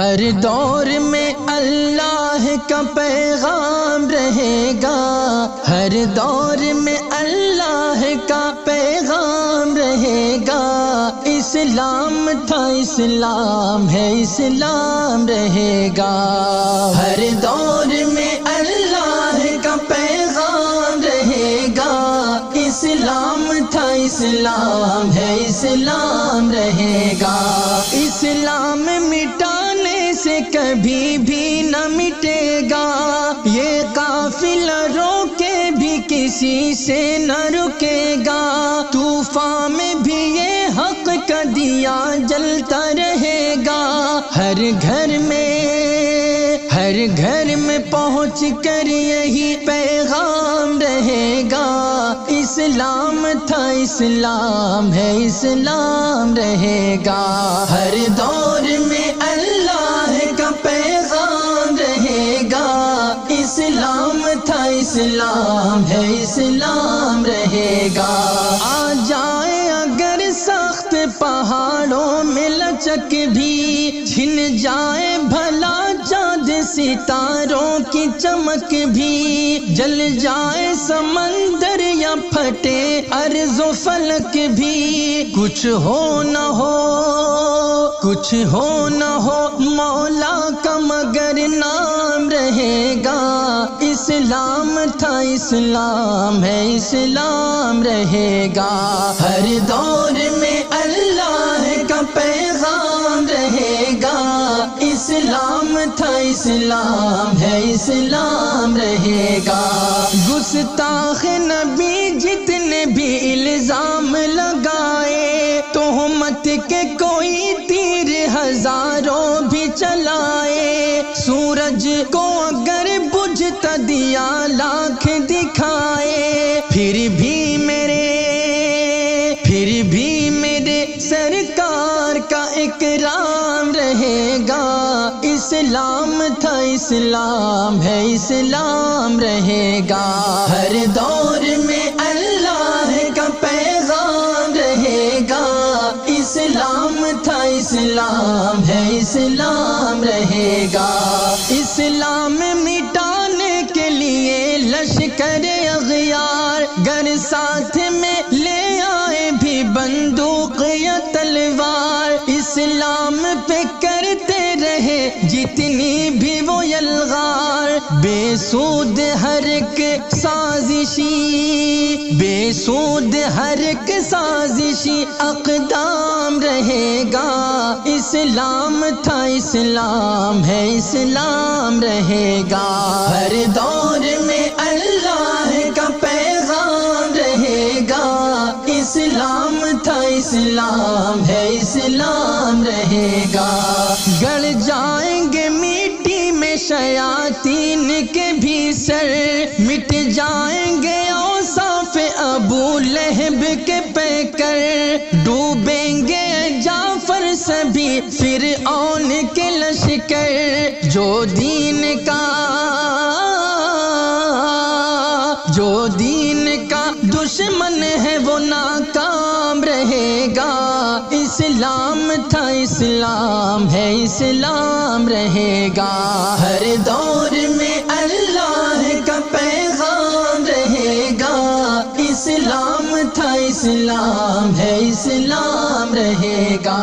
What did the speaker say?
ہر دور میں اللہ کا پیغام رہے گا، ہر دور میں اللہ کا پیغام رہے گا۔ اسلام تھا اسلام ہے اسلام رہے گا، ہر دور میں اللہ کا پیغام رہے گا۔ اسلام تھا اسلام ہے اسلام رہے گا۔ اسلام مٹانے سے کبھی بھی نہ مٹے گا، یہ قافلہ روکے بھی کسی سے نہ رکے گا۔ طوفان میں بھی یہ حق کا دیا جلتا رہے گا، ہر گھر میں پہنچ کر یہی پیغام رہے گا۔ اسلام تھا اسلام ہے اسلام رہے گا، ہر دور میں اللہ کا پیغام رہے گا۔ اسلام تھا اسلام ہے اسلام رہے گا۔ آ جائے اگر سخت پہاڑوں میں لچک بھی، چھن جائے بھلا چاند ستاروں کی چمک بھی، جل جائے سمندر یا پھٹے ارض و فلک بھی، کچھ ہو نہ ہو مولا کا مگر نام رہے گا۔ اسلام تھا اسلام ہے اسلام رہے گا، ہر دور میں اللہ کا پیغام رہے گا۔ اسلام تھا اسلام ہے اسلام رہے گا۔ گستاخ نبی جتنے بھی الزام لگائے، تہمت کے کوئی تیر ہزاروں بھی چلائے، سورج کو اگر بجھتا دیا لاکھ دکھائے، پھر بھی میرے سرکار کا اکرام رہے گا۔ اسلام تھا اسلام ہے اسلام رہے گا، ہر دور میں اللہ کا پیغام رہے گا۔ اسلام تھا اسلام ہے اسلام رہے گا۔ اسلام مٹانے کے لیے لشکر اغیار گر ساتھ میں لے آئے بھی بندوق یا تلوار، اسلام پہ کرتے رہے جتنی بھی وہ یلغار۔ بے سود ہر ایک سازشی اقدام رہے گا۔ اسلام تھا اسلام ہے اسلام رہے گا، ہر دور میں اللہ کا پیغام رہے گا۔ اسلام تھا اسلام ہے اسلام رہے گا۔ گڑ جائیں گے مٹی میں شیاطین کے بھی سر، مٹ جائیں گے اوصاف ابو لہب کے پیکر، ڈوبیں گے جعفر سبھی فرعون کے لشکر۔ جو دین کا دشمن ہے وہ ناکام رہے گا۔ اسلام تھا اسلام ہے اسلام رہے گا، ہر دور میں اللہ کا پیغام رہے گا۔ اسلام تھا اسلام ہے اسلام رہے گا۔